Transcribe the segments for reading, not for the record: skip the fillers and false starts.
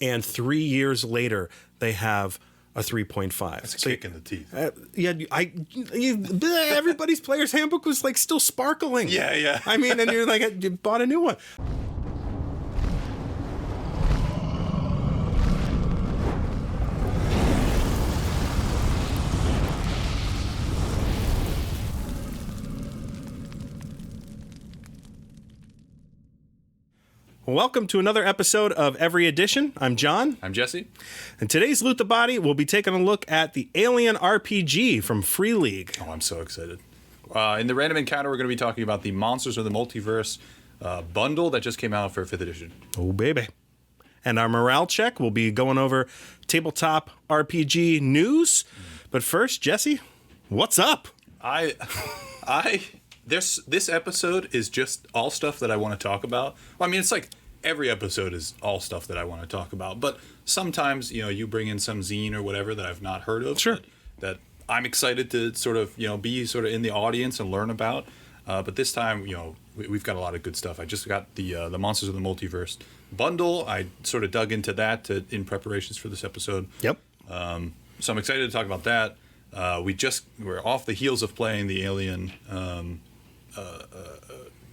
And 3 years later, they have a 3.5. That's a kick in the teeth. Everybody's player's handbook was like still sparkling. Yeah. I mean, and you're like, you bought a new one. Welcome to another episode of Every Edition. I'm John. I'm Jesse. And today's Loot the Body, we'll be taking a look at the Alien RPG from Free League. Oh, I'm so excited. In the random encounter, we're going to be talking about the Monsters of the Multiverse bundle that just came out for 5th edition. Oh, baby. And our morale check, we'll be going over Tabletop RPG news. But first, Jesse, what's up? This episode is just all stuff that I want to talk about. Well, I mean, it's like every episode is all stuff that I want to talk about. But sometimes, you bring in some zine or whatever that I've not heard of. Sure. That I'm excited to sort of, be sort of in the audience and learn about. But this time, we've got a lot of good stuff. I just got the Monsters of the Multiverse bundle. I sort of dug into that in preparations for this episode. Yep. So I'm excited to talk about that. We're off the heels of playing the Alien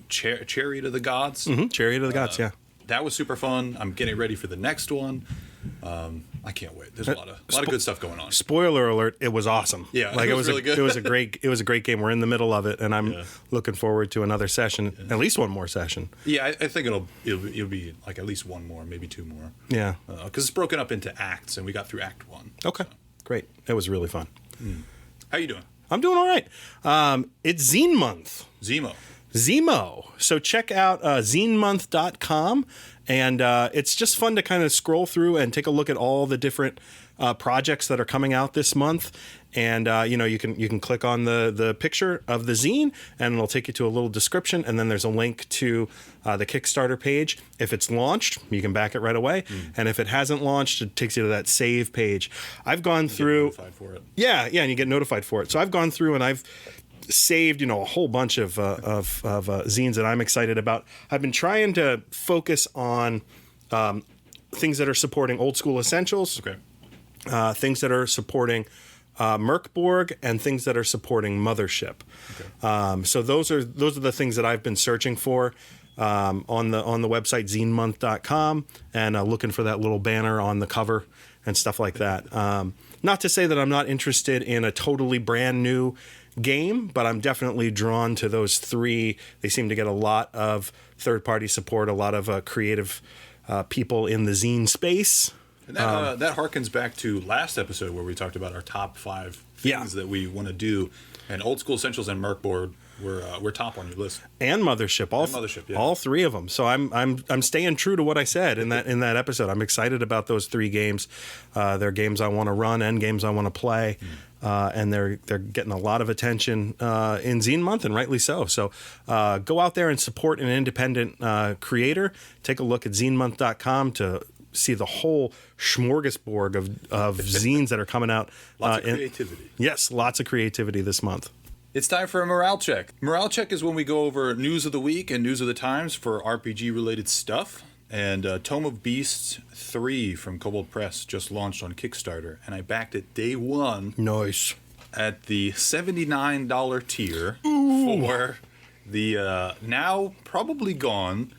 Chariot of the Gods. Mm-hmm. Chariot of the Gods, yeah. That was super fun. I'm getting ready for the next one. I can't wait. There's a lot of good stuff going on. Spoiler alert, it was awesome. Yeah, like it was really good. It was a great game. We're in the middle of it, and I'm looking forward to another session, at least one more session. Yeah, I think it'll be like at least one more, maybe two more. Yeah. Because it's broken up into acts, and we got through Act 1. Okay, great. It was really fun. How you doing? I'm doing all right. It's Zine Month. Zimo. So check out zinemonth.com, and it's just fun to kind of scroll through and take a look at all the different projects that are coming out this month. And you can click on the picture of the zine, and it'll take you to a little description, and then there's a link to the Kickstarter page. If it's launched, you can back it right away, and if it hasn't launched, it takes you to that save page. I've gone through. Get notified for it. Yeah, and you get notified for it. So I've gone through and I've saved a whole bunch of zines that I'm excited about. I've been trying to focus on things that are supporting old school essentials. Okay. Things that are supporting Merkborg, and things that are supporting Mothership. Okay. So those are the things that I've been searching for on the website zinemonth.com, and looking for that little banner on the cover and stuff like that. Not to say that I'm not interested in a totally brand new game, but I'm definitely drawn to those three. They seem to get a lot of third-party support, a lot of creative people in the zine space. And that harkens back to last episode where we talked about our top 5 things that we want to do, and Old School Essentials and Merkborg were top on your list. And Mothership, all three of them. So I'm staying true to what I said in that episode. I'm excited about those 3 games. They're games I want to run and games I want to play, and they're getting a lot of attention in Zine Month, and rightly so. So go out there and support an independent creator. Take a look at zinemonth.com to see the whole smorgasbord of zines that are coming out. Lots of creativity. Yes, lots of creativity this month. It's time for a morale check. Morale check is when we go over news of the week and news of the times for RPG-related stuff. And Tome of Beasts 3 from Kobold Press just launched on Kickstarter, and I backed it day one. Nice. At the $79 tier for the now probably gone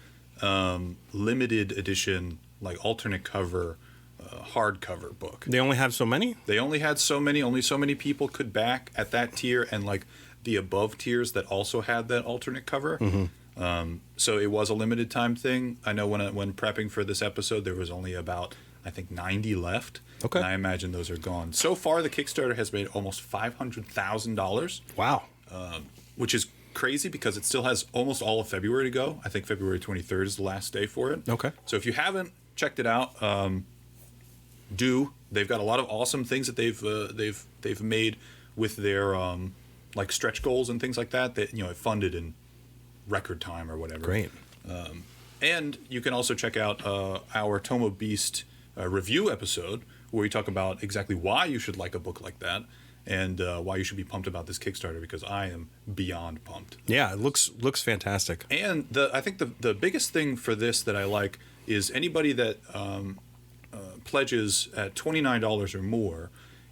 limited edition, like alternate cover, hardcover book. They only have so many? They only had so many. Only so many people could back at that tier, and like the above tiers that also had that alternate cover. So it was a limited time thing. I know when prepping for this episode, there was only about, I think, 90 left. Okay. And I imagine those are gone. So far, the Kickstarter has made almost $500,000. Wow. Which is crazy because it still has almost all of February to go. I think February 23rd is the last day for it. Okay. So if you haven't checked it out, they've got a lot of awesome things that they've made with their like stretch goals and things like that have funded in record time or whatever. Great. And you can also check out our Tome of Beast review episode where we talk about exactly why you should like a book like that, and why you should be pumped about this Kickstarter, because I am beyond pumped. Yeah, it looks fantastic. And I think the biggest thing for this that I like is anybody that pledges at $29 or more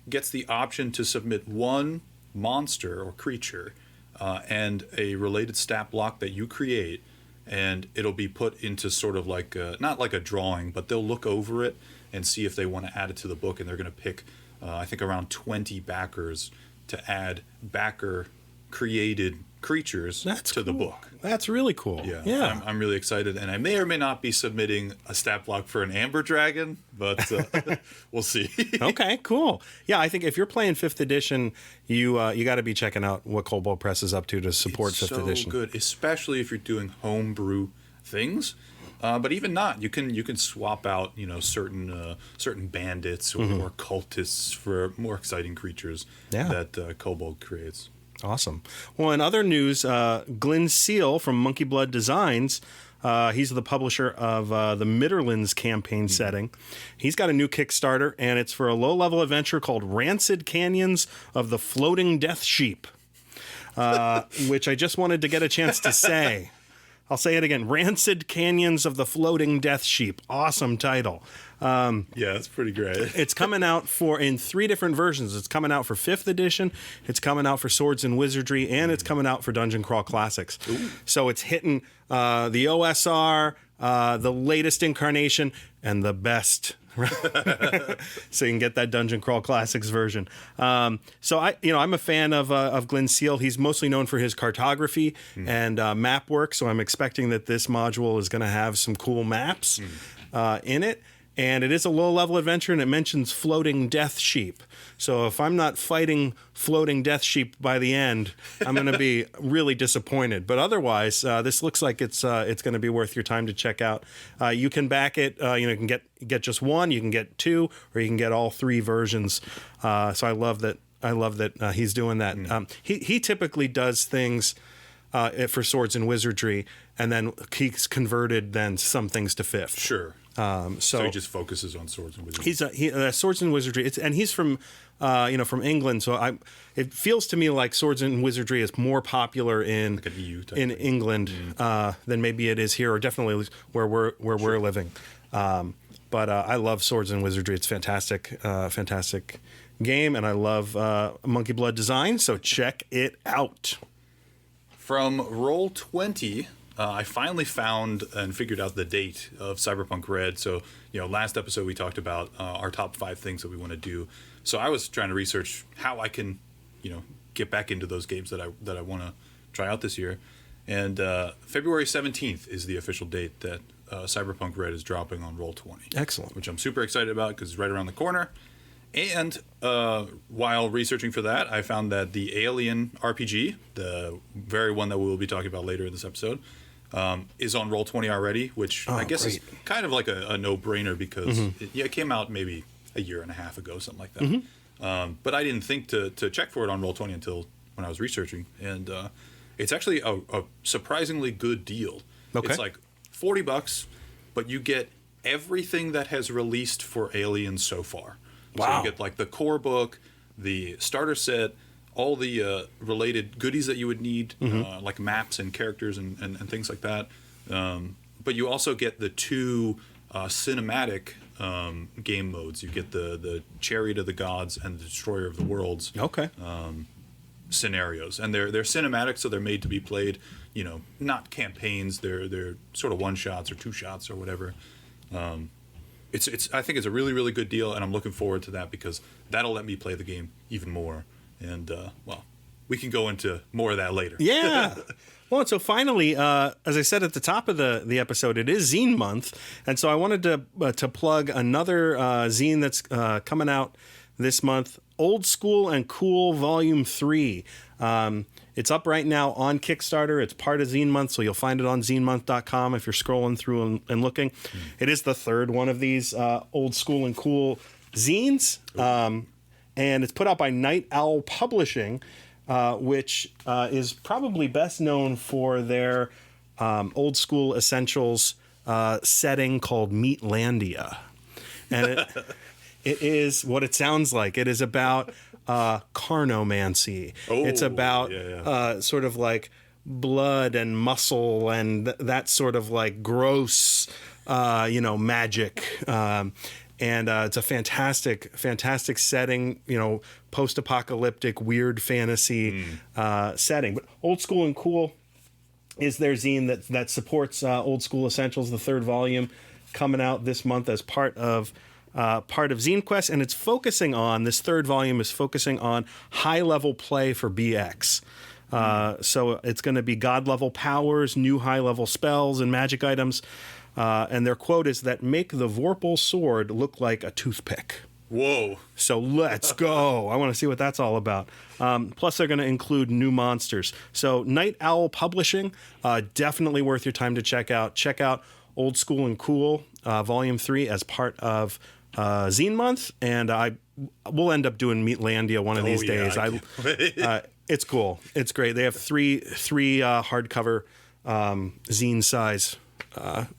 gets the option to submit one monster or creature and a related stat block that you create, and it'll be put into sort of like not like a drawing, but they'll look over it and see if they want to add it to the book, and they're going to pick I think around 20 backers to add backer created creatures to the book. That's really cool. Yeah. I'm really excited, and I may or may not be submitting a stat block for an Amber Dragon, but we'll see. Okay, cool. Yeah, I think if you're playing 5th edition, you got to be checking out what Kobold Press is up to support 5th edition. So good, especially if you're doing homebrew things. But even not, you can swap out certain bandits or cultists for more exciting creatures that Kobold creates. Awesome. Well, in other news, Glenn Seal from Monkey Blood Designs, he's the publisher of the Midderlands campaign setting. He's got a new Kickstarter, and it's for a low-level adventure called Rancid Canyons of the Floating Death Sheep, which I just wanted to get a chance to say. I'll say it again. Rancid Canyons of the Floating Death Sheep. Awesome title. Yeah, it's pretty great. It's coming out in 3 different versions. It's coming out for 5th edition, it's coming out for Swords and Wizardry, and it's coming out for Dungeon Crawl Classics. Ooh. So it's hitting the OSR, the latest incarnation, and the best. So you can get that Dungeon Crawl Classics version. So I'm a fan of Glenn Seal. He's mostly known for his cartography and map work. So I'm expecting that this module is going to have some cool maps in it. And it is a low-level adventure, and it mentions floating death sheep. So if I'm not fighting floating death sheep by the end, I'm going to be really disappointed. But otherwise, this looks like it's going to be worth your time to check out. You can back it. You can get just one, you can get 2, or you can get all 3 versions. So I love that he's doing that. He typically does things for Swords and Wizardry, and then he's converted then some things to 5th. Sure. So he just focuses on Swords and Wizardry. He's Swords and Wizardry, and he's from from England. So it feels to me like Swords and Wizardry is more popular in like an EU type in England than maybe it is here, or definitely where we're living. But I love Swords and Wizardry. It's fantastic game, and I love Monkey Blood Design. So check it out. From Roll20. I finally found and figured out the date of Cyberpunk Red. So, last episode we talked about our top 5 things that we want to do. So I was trying to research how I can, get back into those games that I want to try out this year. And February 17th is the official date that Cyberpunk Red is dropping on Roll20. Excellent. Which I'm super excited about because it's right around the corner. And while researching for that, I found that the Alien RPG, the very one that we will be talking about later in this episode, is on Roll20 already, which I guess is kind of like a no-brainer because it came out maybe a year and a half ago, something like that. But I didn't think to check for it on Roll20 until when I was researching. And it's actually a surprisingly good deal. Okay. It's like $40, but you get everything that has released for Alien so far. Wow. So you get like the core book, the starter set, all the related goodies that you would need, like maps and characters and things like that. But you also get the 2 cinematic game modes. You get the Chariot of the Gods and the Destroyer of the Worlds scenarios. And they're cinematic, so they're made to be played, not campaigns. They're sort of 1-shots or 2-shots or whatever. I think it's a really, really good deal, and I'm looking forward to that because that'll let me play the game even more. And, we can go into more of that later. Yeah. Well, and so finally, as I said at the top of the episode, it is Zine Month. And so I wanted to plug another zine that's coming out this month, Old School and Cool Volume 3. It's up right now on Kickstarter. It's part of Zine Month, so you'll find it on zinemonth.com if you're scrolling through and looking. It is the 3rd one of these Old School and Cool zines, and it's put out by Night Owl Publishing, which is probably best known for their Old School Essentials setting called Meatlandia. And it is what it sounds like. It is about carnomancy. It's about sort of like blood and muscle and that sort of like gross, magic. And it's a fantastic setting, post-apocalyptic, weird fantasy setting. But Old School and Cool is their zine that supports Old School Essentials, the 3rd volume, coming out this month as part of Zine Quest, and it's focusing on, this 3rd volume is focusing on high-level play for BX. So it's going to be god-level powers, new high-level spells, and magic items. And their quote is that make the Vorpal sword look like a toothpick. Whoa. So let's go. I want to see what that's all about. Plus, they're going to include new monsters. So Night Owl Publishing, definitely worth your time to check out. Check out Old School and Cool, Volume 3, as part of Zine Month. And we'll end up doing Meatlandia one of these days. It's cool. It's great. They have three hardcover zine size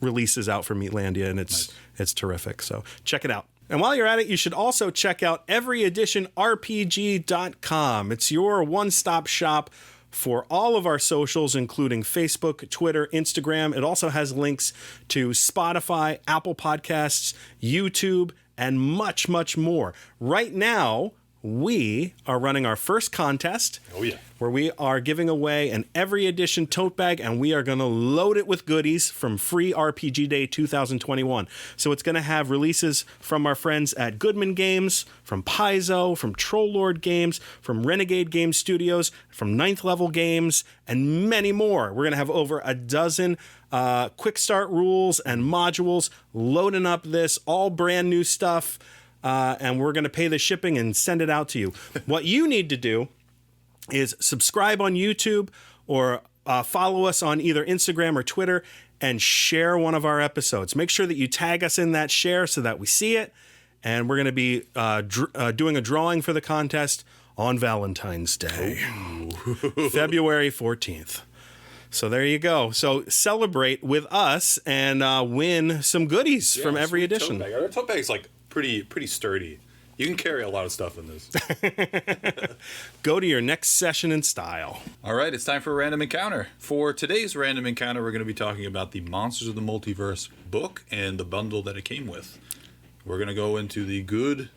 releases out for Meatlandia, and it's terrific. So check it out. And while you're at it, you should also check out everyeditionrpg.com. It's your one-stop shop for all of our socials, including Facebook, Twitter, Instagram. It also has links to Spotify, Apple Podcasts, YouTube, and much, much more. Right now, we are running our first contest. Oh, yeah. Where we are giving away an Every Edition tote bag, and we are going to load it with goodies from Free RPG Day 2021. So it's going to have releases from our friends at Goodman Games, from Paizo, from Troll Lord Games, from Renegade Game Studios, from Ninth Level Games, and many more. We're going to have over a dozen quick start rules and modules loading up this all brand new stuff. And we're going to pay the shipping and send it out to you. What you need to do is subscribe on YouTube or follow us on either Instagram or Twitter and share one of our episodes. Make sure that you tag us in that share so that we see it. And we're going to be doing a drawing for the contest on Valentine's Day, February 14th. So there you go. So celebrate with us and win some goodies from Every Edition. Our tote bag's like pretty sturdy. You can carry a lot of stuff in this. Go to your next session in style. All right, it's time for a random encounter. For today's random encounter, we're going to be talking about the Monsters of the Multiverse book and the bundle that it came with. We're going to go into the good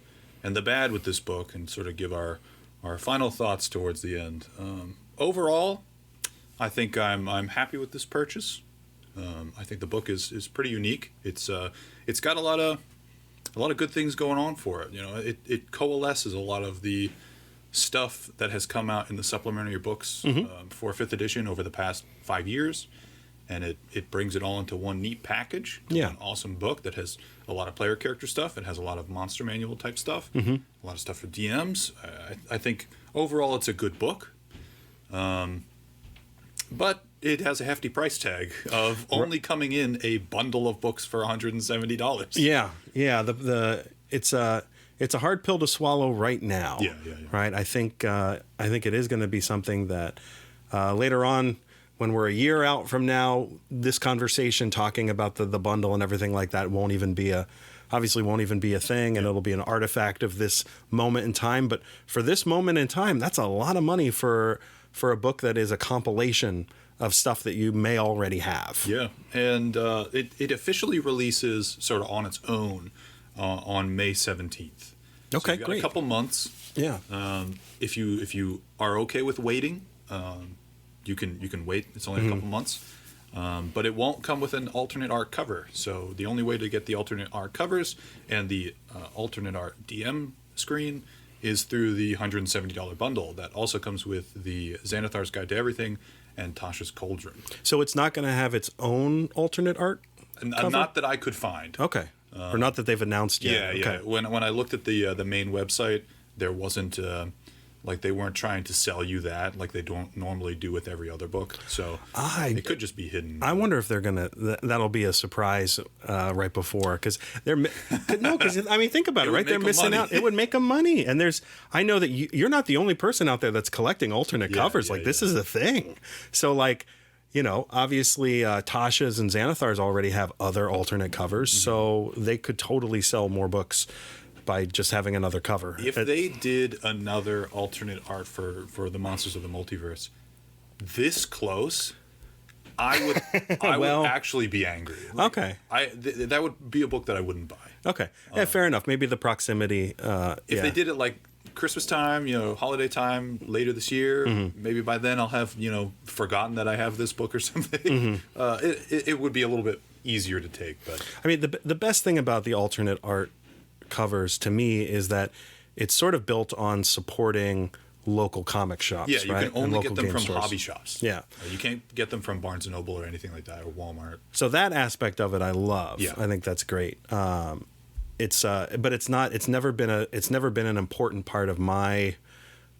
and the bad with this book and sort of give our final thoughts towards the end. Overall, I think I'm happy with this purchase. I think the book is pretty unique. It's got a lot of good things going on for it. It coalesces a lot of the stuff that has come out in the supplementary books for 5th edition over the past 5 years, and it brings it all into one neat package. Yeah. An awesome book that has a lot of player character stuff. It has a lot of monster manual type stuff, a lot of stuff for DMs. I think overall it's a good book, but it has a hefty price tag of only coming in a bundle of books for $170. Yeah. It's a hard pill to swallow right now. Yeah. Right. I think it is going to be something that later on, when we're a year out from now, this conversation talking about the bundle and everything like that won't even be a thing, and it'll be an artifact of this moment in time. But for this moment in time, that's a lot of money for a book that is a compilation of stuff that you may already have. Yeah, and it officially releases sort of on its own on May 17th. Okay, so great. A couple months. Yeah. If you are okay with waiting, you can wait. It's only a couple months. But it won't come with an alternate art cover. So the only way to get the alternate art covers and the alternate art DM screen is through the $170 bundle. That also comes with the Xanathar's Guide to Everything and Tasha's Cauldron. So it's not going to have its own alternate art cover? Not that I could find. Okay. Or not that they've announced yet. Yeah. When I looked at the main website, there wasn't they weren't trying to sell you that like they don't normally do with every other book. So it could just be hidden. I wonder if they're gonna that'll be a surprise right before, because think about it, right? They're missing out. It would make them money, and I know that you're not the only person out there that's collecting alternate covers. This is a thing. So obviously Tasha's and Xanathar's already have other alternate covers, so they could totally sell more books by just having another cover. If they did another alternate art for the Monsters of the Multiverse this close, I Well, would actually be angry. Okay. That would be a book that I wouldn't buy. Okay. Yeah, fair enough. Maybe the proximity. If they did it like Christmas time, holiday time later this year, maybe by then I'll have, forgotten that I have this book or something. It would be a little bit easier to take. But I mean, the best thing about the alternate art covers to me is that it's sort of built on supporting local comic shops. yeah, you right? can only And get local them game from stores. hobby shops. Yeah. You can't get them from Barnes & Noble or anything like that, or Walmart. So that aspect of it, I love. Yeah. I think that's great. But it's not. It's never been an important part of my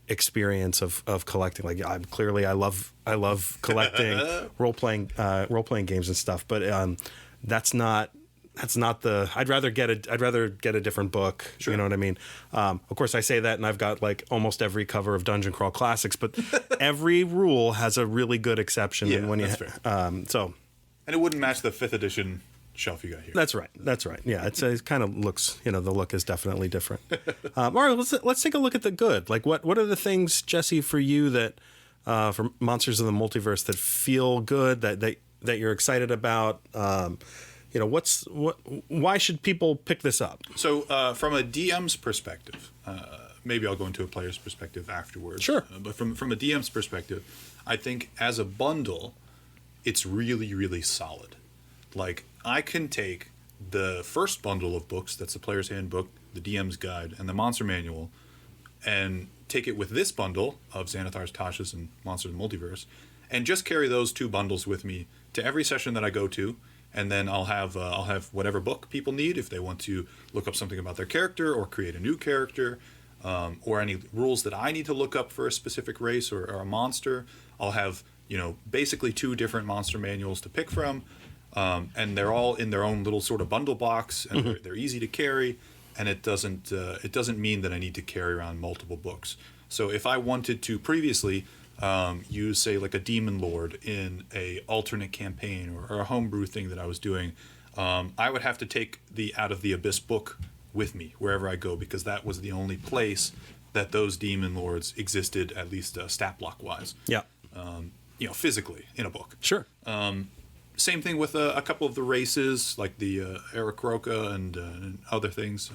experience of collecting. Like I love collecting role playing games and stuff. But that's not the. I'd rather get a different book. Sure. You know what I mean? Of course, I say that, and I've got like almost every cover of Dungeon Crawl Classics. But every rule has a really good exception. Yeah, and when that's fair. And it wouldn't match the 5th edition shelf you got here. That's right. Yeah, it kind of looks. The look is definitely different. All right, let's take a look at the good. Like, what are the things, Jesse, for you that for Monsters of the Multiverse that feel good, that you're excited about? Why should people pick this up? So, from a DM's perspective, maybe I'll go into a player's perspective afterwards. Sure. But from a DM's perspective, I think as a bundle, it's really, really solid. Like, I can take the first bundle of books, that's the Player's Handbook, the DM's Guide, and the Monster Manual, and take it with this bundle of Xanathar's, Tasha's, and Monsters of the Multiverse, and just carry those 2 bundles with me to every session that I go to. And then I'll have whatever book people need if they want to look up something about their character or create a new character, or any rules that I need to look up for a specific race or a monster. I'll have basically 2 different monster manuals to pick from, and they're all in their own little sort of bundle box, and they're easy to carry. And it doesn't mean that I need to carry around multiple books. So if I wanted to previously use, say, like a Demon Lord in a alternate campaign or a homebrew thing that I was doing, I would have to take the Out of the Abyss book with me wherever I go, because that was the only place that those Demon Lords existed, at least stat block wise. Yeah. Physically in a book. Sure. Same thing with a couple of the races, like the Aarakocra and other things.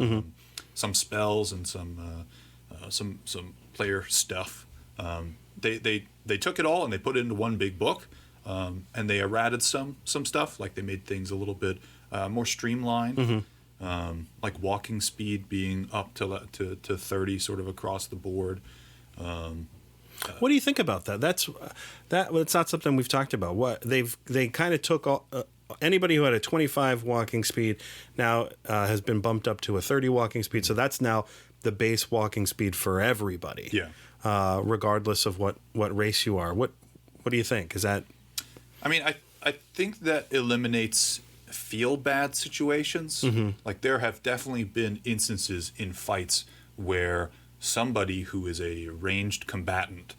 Some spells and some player stuff. They took it all and they put it into one big book, and they errated some stuff. Like, they made things a little bit more streamlined, like walking speed being up to 30 sort of across the board. What do you think about that? That's not something we've talked about. What they kind of took anybody who had a 25 walking speed now has been bumped up to a 30 walking speed. So that's now the base walking speed for everybody. Yeah. Regardless of what race you are. What do you think? Is that? I mean, I think that eliminates feel bad situations. Like, there have definitely been instances in fights where somebody who is a ranged combatant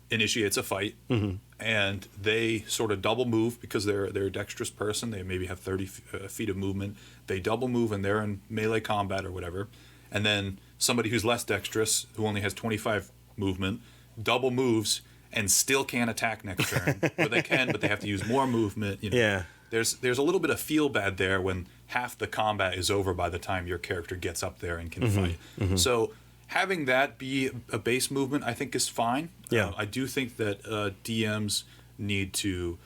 initiates a fight, and they sort of double move because they're a dexterous person. They maybe have 30 feet of movement. They double move and they're in melee combat or whatever. And then somebody who's less dexterous, who only has 25 movement, double moves and still can't attack next turn. Or they can, but they have to use more movement. Yeah. There's a little bit of feel bad there when half the combat is over by the time your character gets up there and can fight. So having that be a base movement, I think, is fine. Yeah. I do think that DMs need to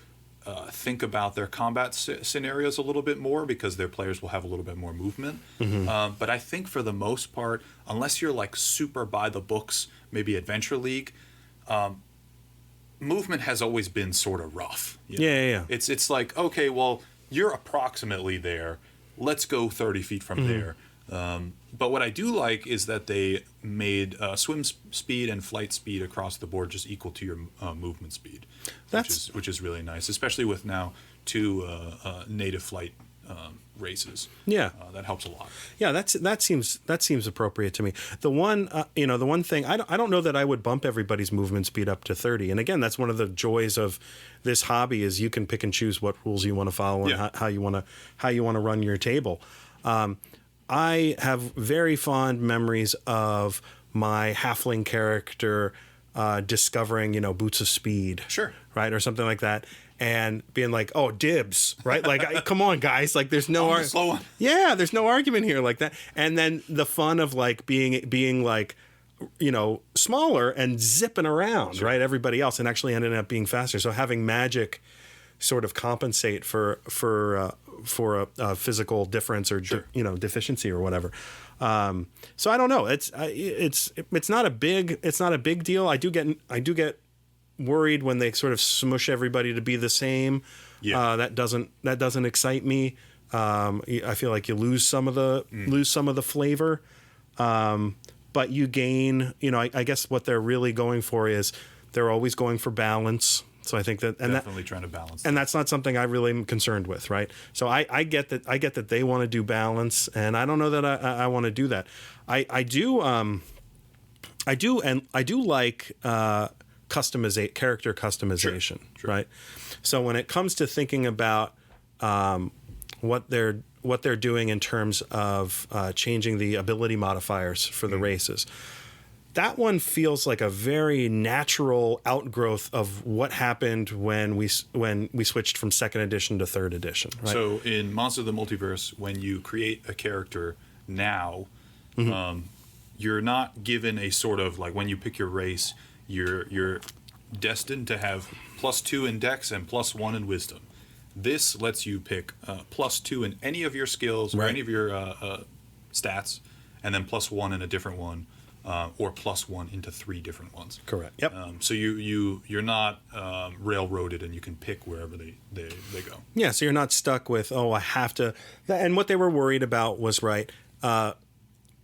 think about their combat scenarios a little bit more, because their players will have a little bit more movement. But I think for the most part, unless you're like super by the books, maybe Adventure League, movement has always been sort of rough. Yeah. It's like, okay, well, you're approximately there. Let's go 30 feet from there. But what I do like is that they made swim speed and flight speed across the board just equal to your movement speed, which is really nice, especially with now 2 native flight races. Yeah, that helps a lot. Yeah, that seems appropriate to me. The one thing I don't know that I would bump everybody's movement speed up to 30. And again, that's one of the joys of this hobby is you can pick and choose what rules you want to follow and how you want to run your table. I have very fond memories of my halfling character discovering, Boots of Speed. Sure. Right. Or something like that. And being like, oh, dibs. Right. Like, come on, guys. Like, there's no slow one. Yeah. There's no argument here like that. And then the fun of like being like, smaller and zipping around, right? Everybody else, and actually ended up being faster. So having magic sort of compensate for a physical difference or deficiency or whatever. So I don't know. It's not a big deal. I do get worried when they sort of smush everybody to be the same. Yeah. That doesn't excite me. I feel like you lose some of the flavor. But you gain, I guess what they're really going for is they're always going for balance. So I think that, and definitely trying to balance and that's not something I really am concerned with, right? So I get that they want to do balance, and I don't know that I want to do that. I do like character customization, Sure. right? So when it comes to thinking about what they're doing in terms of changing the ability modifiers for the races, that one feels like a very natural outgrowth of what happened when we switched from second edition to third edition. Right? So in Monster of the Multiverse, when you create a character now, you're not given a sort of like when you pick your race, you're destined to have +2 in Dex and +1 in Wisdom. This lets you pick +2 in any of your skills or any of your stats, and then +1 in a different one, or +1 into 3 different ones. Correct. Yep. So you're not railroaded, and you can pick wherever they go. Yeah. So you're not stuck with I have to. And what they were worried about was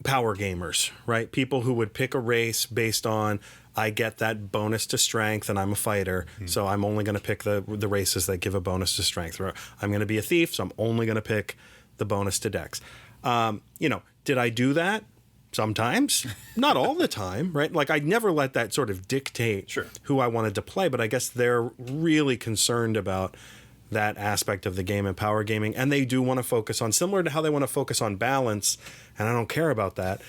power gamers, right? People who would pick a race based on, I get that bonus to strength and I'm a fighter, so I'm only going to pick the races that give a bonus to strength. Or I'm going to be a thief, so I'm only going to pick the bonus to dex. Did I do that? Sometimes. Not all the time, right? Like, I never let that sort of dictate who I wanted to play, but I guess they're really concerned about that aspect of the game and power gaming, and they do want to focus on, similar to how they want to focus on balance, and I don't care about that.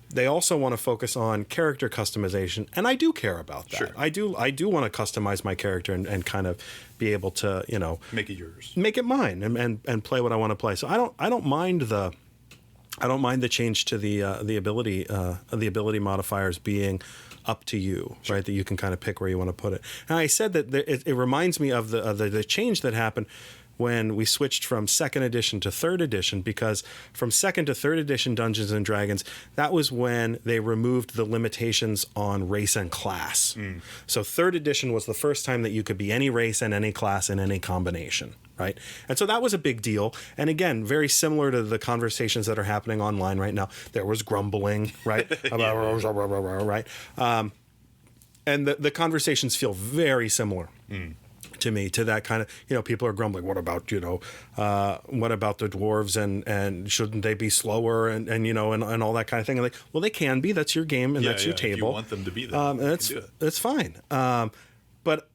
They also want to focus on character customization, and I do care about that. Sure. I do want to customize my character and kind of be able to, make it yours, make it mine, and play what I want to play. So I don't mind the change to the ability modifiers being up to you, right? That you can kind of pick where you want to put it. And I said that it reminds me of the change that happened when we switched from second edition to third edition, because from second to third edition Dungeons and Dragons, that was when they removed the limitations on race and class. So third edition was the first time that you could be any race and any class in any combination, right? And so that was a big deal. And again, very similar to the conversations that are happening online right now. There was grumbling, right? Right? And the conversations feel very similar. To me, to that kind of, people are grumbling. What about the dwarves and shouldn't they be slower and all that kind of thing? And like, well, they can be. That's your game and that's your table. If you want them to be that, that's fine. But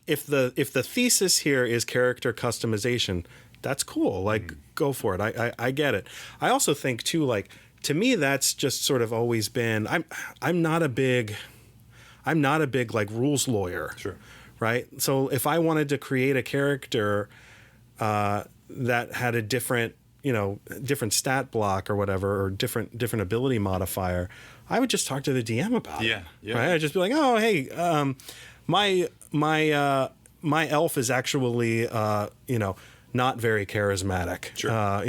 if the thesis here is character customization, that's cool. Like, go for it. I get it. I also think too, like, to me, that's just sort of always been. I'm not a big like rules lawyer. Sure. Right. So if I wanted to create a character that had a different stat block or whatever, or different ability modifier, I would just talk to the DM about it. Yeah. Right. I'd just be like, oh, hey, my elf is actually not very charismatic. Sure.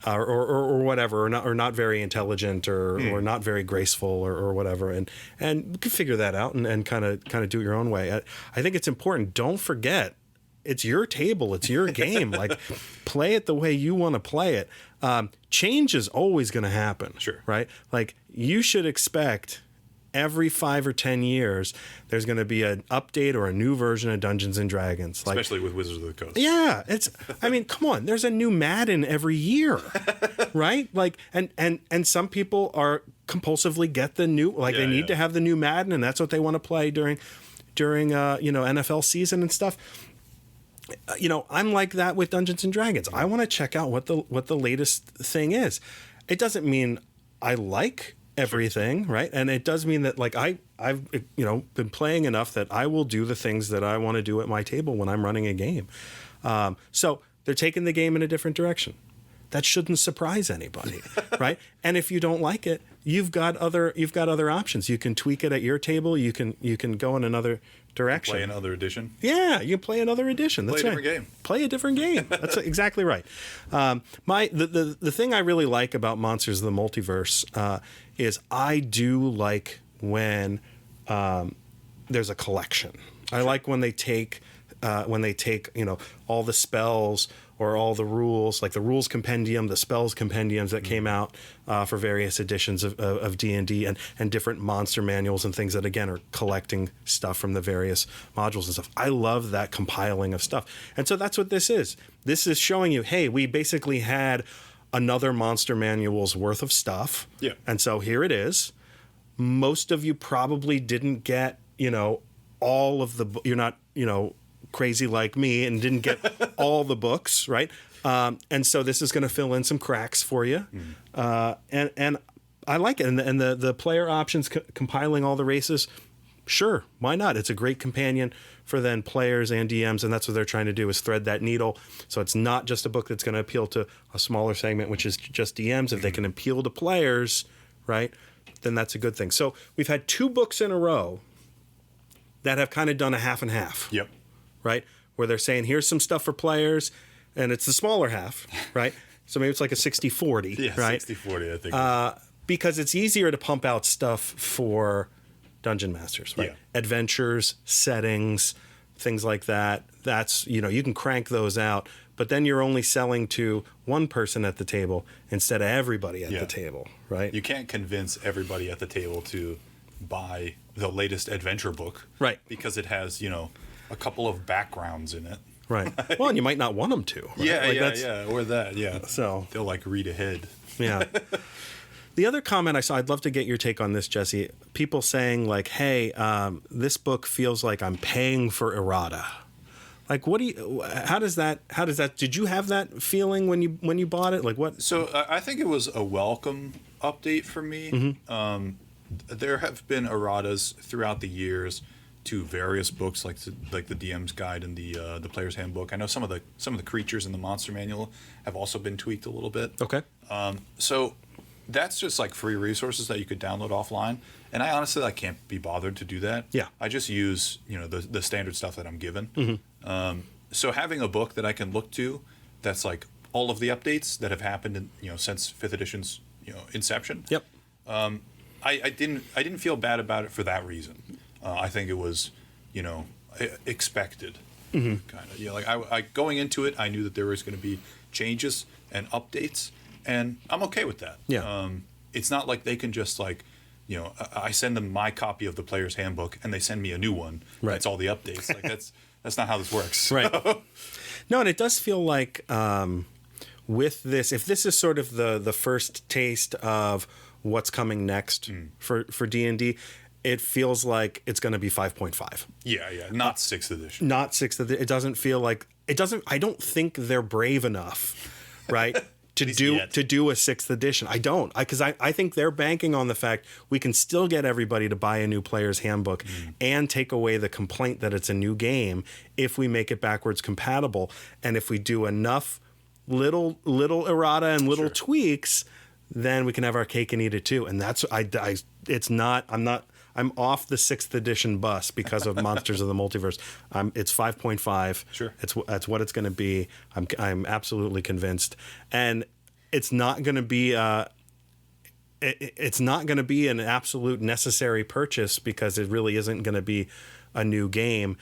Or whatever, or not very intelligent, or not very graceful, or whatever, and you can figure that out and kind of do it your own way. I think it's important. Don't forget, it's your table, it's your game. Like, play it the way you want to play it. Change is always going to happen. Sure. Right? Like, you should expect every 5 or 10 years, there's going to be an update or a new version of Dungeons and Dragons. Like, especially with Wizards of the Coast. Yeah, come on, there's a new Madden every year, right? Like, and some people are compulsively get the new, like, they need to have the new Madden, and that's what they want to play during NFL season and stuff. I'm like that with Dungeons and Dragons. I want to check out what the latest thing is. It doesn't mean I like everything, right? And it does mean that like I've been playing enough that I will do the things that I want to do at my table when I'm running a game. So they're taking the game in a different direction. That shouldn't surprise anybody, right? And if you don't like it, you've got other options. You can tweak it at your table. You can go in another direction. Play another edition. Yeah, you can play another edition. That's Play a right. different game. Play a different game. That's exactly right. The thing I really like about Monsters of the Multiverse is I do like when there's a collection. I like when they take all the spells or all the rules, like the rules compendium, the spells compendiums that came out for various editions of D&D and different monster manuals and things that, again, are collecting stuff from the various modules and stuff. I love that compiling of stuff. And so that's what this is. This is showing you, hey, we basically had another monster manual's worth of stuff. Yeah. And so here it is. Most of you probably didn't get, all of the, you're not, crazy like me and didn't get all the books, right? And so this is going to fill in some cracks for you. And I like it. And the player options, compiling all the races, sure, why not? It's a great companion for then players and DMs, and that's what they're trying to do is thread that needle. So it's not just a book that's going to appeal to a smaller segment, which is just DMs. If they can appeal to players, right, then that's a good thing. So we've had 2 books in a row that have kind of done a half and half. Yep. Right? Where they're saying, here's some stuff for players, and it's the smaller half, right? So maybe it's like a 60-40, Yeah, right? 60-40, I think. Because it's easier to pump out stuff for Dungeon Masters, right? Yeah. Adventures, settings, things like that. That's, you can crank those out, but then you're only selling to one person at the table instead of everybody at the table, right? You can't convince everybody at the table to buy the latest adventure book. Right. Because it has, a couple of backgrounds in it. Right. Well, and you might not want them to. Right? Yeah, or that, yeah. So they'll read ahead. Yeah. The other comment I saw, I'd love to get your take on this, Jesse. People saying like, "Hey, this book feels like I'm paying for errata." Like, how does that? Did you have that feeling when you bought it? Like what? So I think it was a welcome update for me. Mm-hmm. There have been erratas throughout the years to various books like the DM's Guide and the Player's Handbook. I know some of the creatures in the Monster Manual have also been tweaked a little bit. Okay. So that's just like free resources that you could download offline, and I honestly can't be bothered to do that. Yeah. I just use the standard stuff that I'm given. Mm-hmm. So having a book that I can look to, that's like all of the updates that have happened since 5th edition's inception. Yep. I didn't feel bad about it for that reason. I think it was, expected, kind of. Yeah, I going into it, I knew that there was going to be changes and updates, and I'm okay with that. Yeah. It's not like they can just I send them my copy of the Player's Handbook and they send me a new one. Right. That's all the updates. That's not how this works. Right. No, and it does feel like with this, if this is sort of the first taste of what's coming next for D&D, it feels like it's going to be 5.5. Yeah, not 6th edition. Not 6th edition. It doesn't feel like I don't think they're brave enough, right? to do a 6th edition. I don't. Because I think they're banking on the fact we can still get everybody to buy a new Player's Handbook and take away the complaint that it's a new game if we make it backwards compatible. And if we do enough little errata and little tweaks, then we can have our cake and eat it too. And that's I'm off the 6th edition bus because of Monsters of the Multiverse. It's 5.5. Sure. That's what it's going to be. I'm absolutely convinced. And it's not going to be it's not going to be an absolute necessary purchase because it really isn't going to be a new game,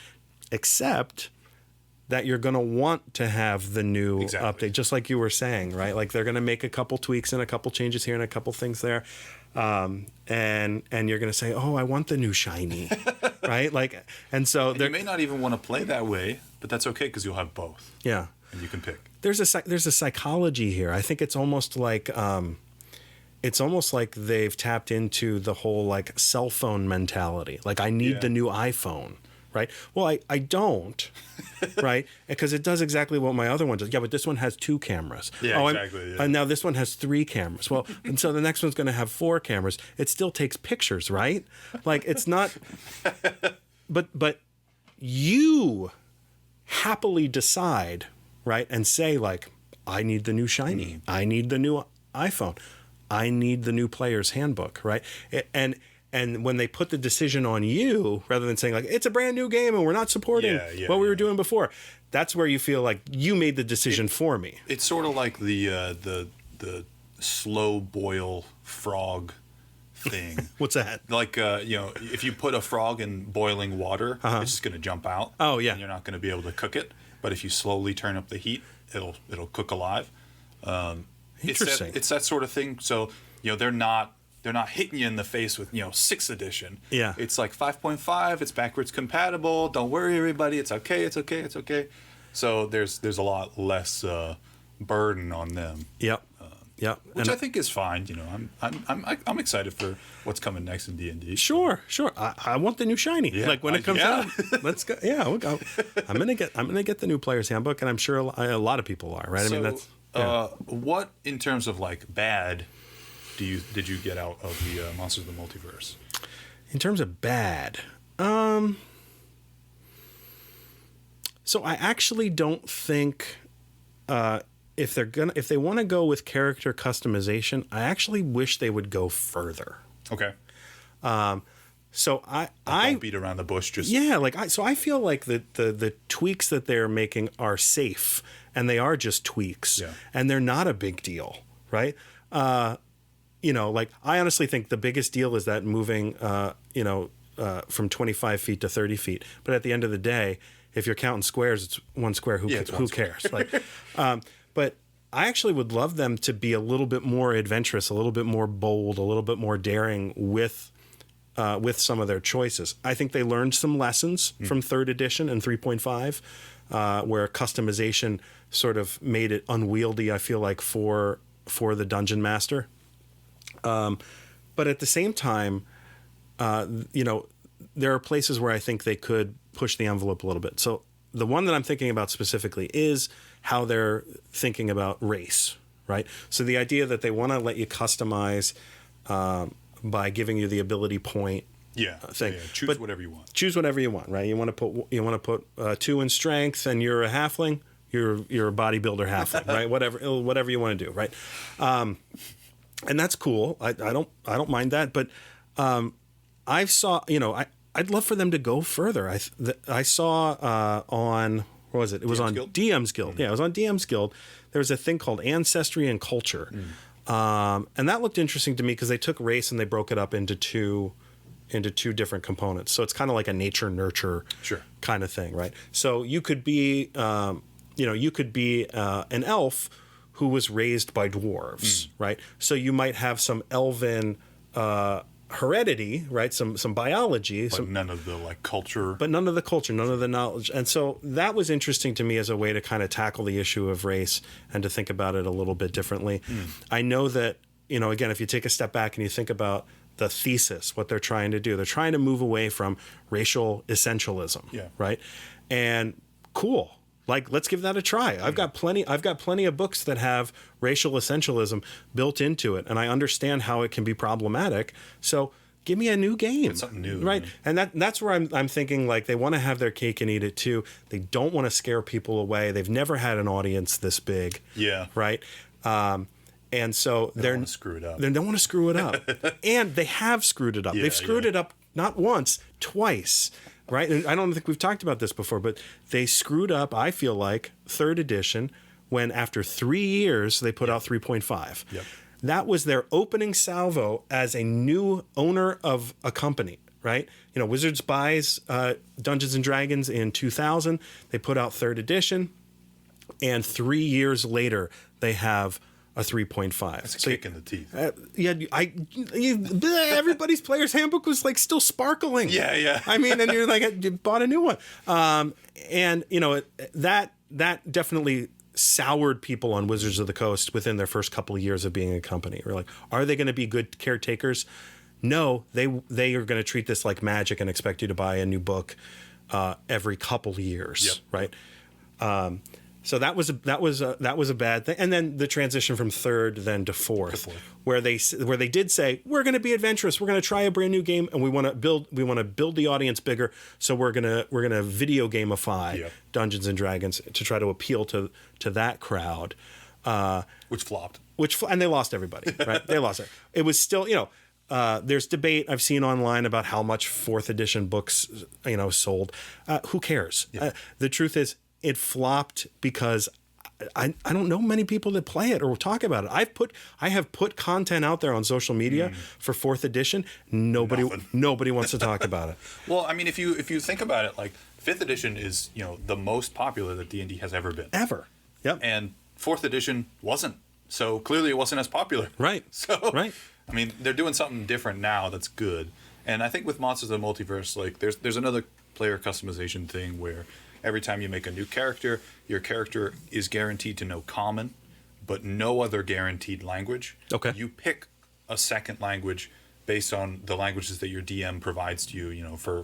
except that you're going to want to have the new update, just like you were saying, right? Like they're going to make a couple tweaks and a couple changes here and a couple things there. And you're going to say, "Oh, I want the new shiny," right? Like, and so you may not even want to play that way, but that's okay because you'll have both. Yeah, and you can pick. There's a psychology here. I think it's almost like they've tapped into the whole like cell phone mentality. Like, I need the new iPhone, right? Well, I don't, right? Because it does exactly what my other one does. Yeah, but this one has 2 cameras. Yeah, exactly. And now this one has 3 cameras. Well, and so the next one's going to have 4 cameras. It still takes pictures, right? Like, it's not. But you happily decide, right, and say, like, I need the new shiny. I need the new iPhone. I need the new player's handbook, right? And when they put the decision on you, rather than saying, like, it's a brand new game and we're not supporting what we were doing before, that's where you feel like you made the decision for me. It's sort of like the slow boil frog thing. What's that? Like, if you put a frog in boiling water, it's just going to jump out. Oh, yeah. And you're not going to be able to cook it. But if you slowly turn up the heat, it'll cook alive. Interesting. It's that sort of thing. So, they're not hitting you in the face with, 6th edition. Yeah. It's like 5.5. It's backwards compatible. Don't worry, everybody. It's okay. It's okay. It's okay. So there's a lot less burden on them. Yep. Yep. Which I think is fine. I'm excited for what's coming next in D&D. Sure. I want the new shiny. Yeah, like when it comes out, let's go. Yeah, we'll go. I'm gonna get the new player's handbook, and I'm sure a lot of people are. Right. So, I mean, that's what in terms of like bad did you get out of the Monsters of the Multiverse? In terms of bad, so I actually don't think. If they want to go with character customization, I actually wish they would go further. Okay. So I don't beat around the bush. Just I feel like the tweaks that they're making are safe, and they are just tweaks, and they're not a big deal, right? Like I honestly think the biggest deal is that moving, from 25 feet to 30 feet. But at the end of the day, if you're counting squares, it's 1 square. Who cares? Like. But I actually would love them to be a little bit more adventurous, a little bit more bold, a little bit more daring with some of their choices. I think they learned some lessons from 3rd edition and 3.5, where customization sort of made it unwieldy, I feel like, for the dungeon master. But at the same time, there are places where I think they could push the envelope a little bit. So the one that I'm thinking about specifically is how they're thinking about race, right? So the idea that they want to let you customize by giving you the ability point thing. Yeah. Choose whatever you want. Choose whatever you want, right? You want to put 2 in strength, and you're a halfling. You're a bodybuilder halfling, right? Whatever you want to do, right? And that's cool. I don't mind that, but I'd love for them to go further. I saw on. What was it? It was on DM's Guild. Yeah, it was on DM's Guild. There was a thing called Ancestry and Culture. And that looked interesting to me because they took race and they broke it up into two different components. So it's kind of like a nature nurture kind of thing, right? So you could be an elf who was raised by dwarves, right? So you might have some elven heredity, right? Some biology, but none of the culture. But none of the culture, none of the knowledge. And so that was interesting to me as a way to kind of tackle the issue of race and to think about it a little bit differently. I know that, again, if you take a step back and you think about the thesis, what they're trying to do, they're trying to move away from racial essentialism, right? And cool. Let's give that a try. I've got plenty of books that have racial essentialism built into it, and I understand how it can be problematic. So give me a new game. It's something new. Right. And that's where I'm thinking, they want to have their cake and eat it too. They don't want to scare people away. They've never had an audience this big. Yeah. Right. And so they don't want to screw it up. They don't want to screw it up. And they have screwed it up. They've screwed it up not once, twice. Right? And I don't think we've talked about this before, but they screwed up, I feel like, 3rd edition when after 3 years they put out 3.5. Yep. That was their opening salvo as a new owner of a company, right? Wizards buys Dungeons & Dragons in 2000. They put out 3rd edition. And 3 years later, they have a 3.5. That's a kick in the teeth. Everybody's player's handbook was still sparkling. Yeah. I mean, and you're you bought a new one. And that definitely soured people on Wizards of the Coast within their first couple of years of being a company. We're like, are they going to be good caretakers? No, they are going to treat this like magic and expect you to buy a new book every couple years, Yep. right? So that was a bad thing. And then the transition from third then to fourth, where they did say, we're going to be adventurous, we're going to try a brand new game, and we want to build the audience bigger, so we're going to video gamify Dungeons and Dragons to try to appeal to that crowd, which flopped. And they lost everybody, right? They lost it. It was still, there's debate I've seen online about how much 4th edition books, sold. Who cares? Yeah. The truth is, it flopped because I don't know many people that play it or talk about it. I have put content out there on social media for 4th edition. Nobody wants to talk about it. Well, I mean, if you think about it, like 5th edition is the most popular that D&D has ever been. Ever. Yep. And 4th edition wasn't. So clearly it wasn't as popular. Right. So right. I mean, they're doing something different now that's good. And I think with Monsters of the Multiverse, like there's another player customization thing where every time you make a new character, your character is guaranteed to know Common, but no other guaranteed language. Okay. You pick a second language based on the languages that your DM provides to you, for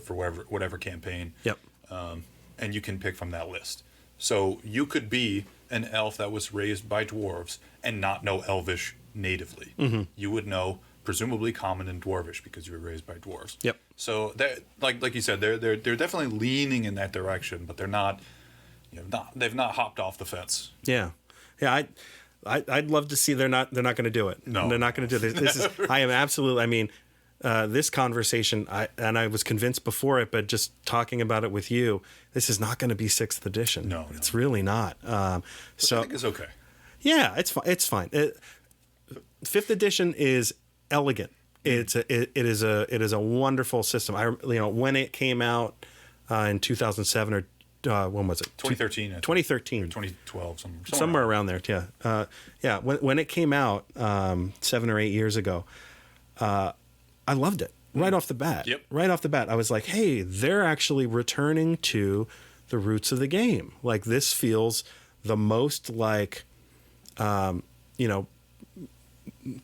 whatever campaign. Yep. And you can pick from that list. So you could be an elf that was raised by dwarves and not know Elvish natively. Mm-hmm. You would know presumably Common and Dwarvish because you were raised by dwarves. Yep. So like you said, they're definitely leaning in that direction, but they're not, they've not hopped off the fence. Yeah, yeah. I'd love to see they're not going to do it. No, they're not going to do this. This is I am absolutely. I mean, this conversation. I was convinced before it, but just talking about it with you, this is not going to be 6th edition. No, it's really not. So I think it's okay. Yeah, it's fine. It's fine. 5th edition is elegant. It is a wonderful system. When it came out in 2007 or when was it? 2013. 2013. 2012. Somewhere around there. Yeah. When it came out 7 or 8 years ago, I loved it right off the bat. Yep. Right off the bat, I was like, hey, they're actually returning to the roots of the game. Like, this feels the most like,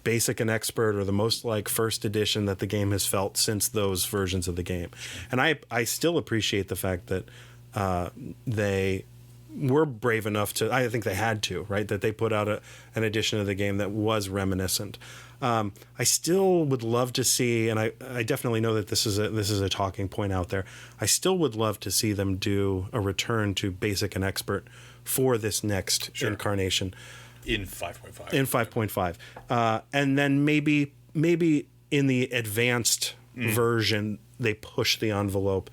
basic and expert, or the most like 1st edition that the game has felt since those versions of the game. And I still appreciate the fact that they were brave enough to, I think they had to, right? That they put out an edition of the game that was reminiscent. I still would love to see, and I definitely know that this is a talking point out there. I still would love to see them do a return to basic and expert for this next incarnation. In 5.5. In 5.5. And then maybe in the advanced version, they push the envelope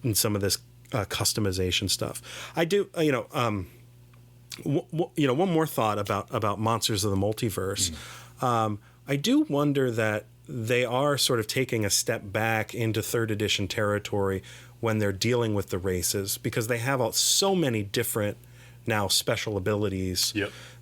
in some of this customization stuff. I do, one more thought about Monsters of the Multiverse. I do wonder that they are sort of taking a step back into 3rd edition territory when they're dealing with the races, because they have so many different now special abilities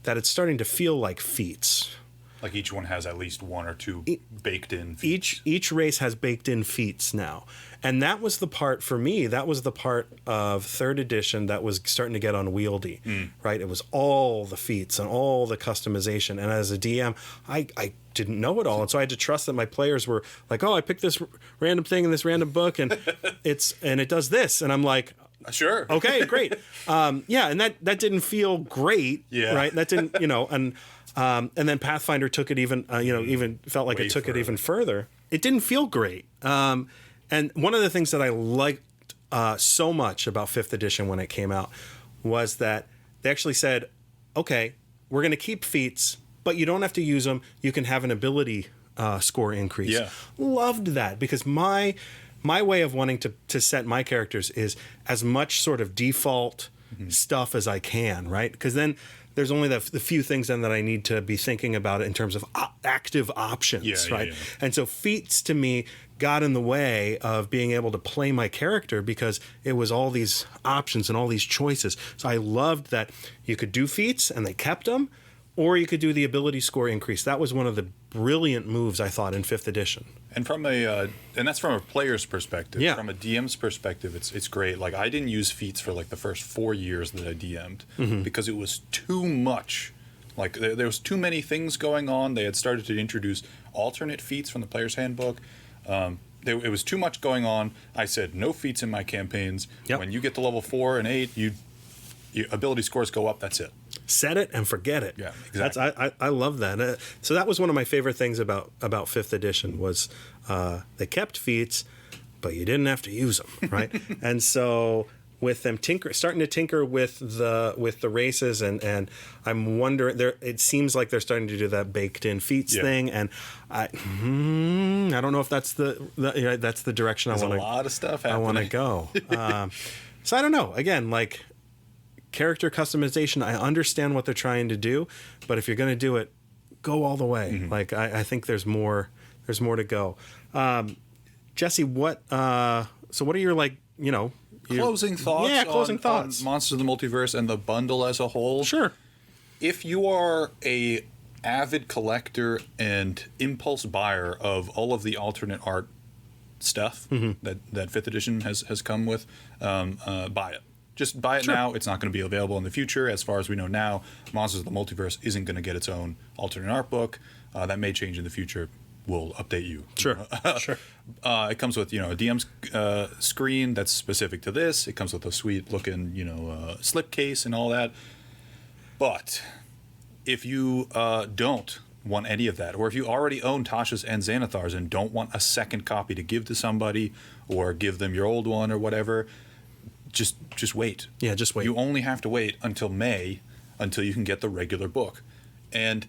that it's starting to feel like feats. Like each one has at least 1 or 2 baked in feats. Each race has baked in feats now. And that was the part, for me, that was the part of 3rd edition that was starting to get unwieldy, right? It was all the feats and all the customization. And as a DM, I didn't know it all. And so I had to trust that my players were like, oh, I picked this random thing in this random book and it does this. And I'm like, sure. Okay, great. And that didn't feel great, right? That didn't, and then Pathfinder took it even felt like it took it even further. It didn't feel great. And one of the things that I liked so much about 5th edition when it came out was that they actually said, okay, we're going to keep feats, but you don't have to use them. You can have an ability score increase. Yeah. Loved that, because my way of wanting to set my characters is as much sort of default stuff as I can, right? Because then there's only the few things then that I need to be thinking about it in terms of active options, right? Yeah. And so feats to me got in the way of being able to play my character, because it was all these options and all these choices. So I loved that you could do feats and they kept them, or you could do the ability score increase. That was one of the brilliant moves, I thought, in 5th edition. And and that's from a player's perspective. Yeah. From a DM's perspective, it's great. Like, I didn't use feats for like the first 4 years that I DM'd because it was too much. Like, there was too many things going on. They had started to introduce alternate feats from the player's handbook. it was too much going on. I said no feats in my campaigns. Yep. When you get to level 4 and 8, your ability scores go up. That's it. Set it and forget it. Yeah, exactly. I love that. So that was one of my favorite things about 5th edition was they kept feats, but you didn't have to use them, right? And so with them starting to tinker with the races, and I'm wondering, it seems like they're starting to do that baked in feats thing, and I don't know if that's that's the direction There's I want a lot of stuff happening. I want to go. So I don't know. Again, like character customization, I understand what they're trying to do, but if you're going to do it, go all the way. Mm-hmm. Like I think there's more to go. Jesse, what are your Closing thoughts? Yeah, closing thoughts. On Monsters of the Multiverse and the bundle as a whole. Sure. If you are a avid collector and impulse buyer of all of the alternate art stuff that 5th edition has come with, buy it. Just buy it now. It's not going to be available in the future. As far as we know now, Monsters of the Multiverse isn't going to get its own alternate art book. That may change in the future. We'll update you. Sure. Sure. It comes with, a DM's screen that's specific to this. It comes with a sweet looking, slip case and all that. But if you don't want any of that, or if you already own Tasha's and Xanathar's and don't want a second copy to give to somebody or give them your old one or whatever, just wait. Yeah, just wait. You only have to wait until May until you can get the regular book. And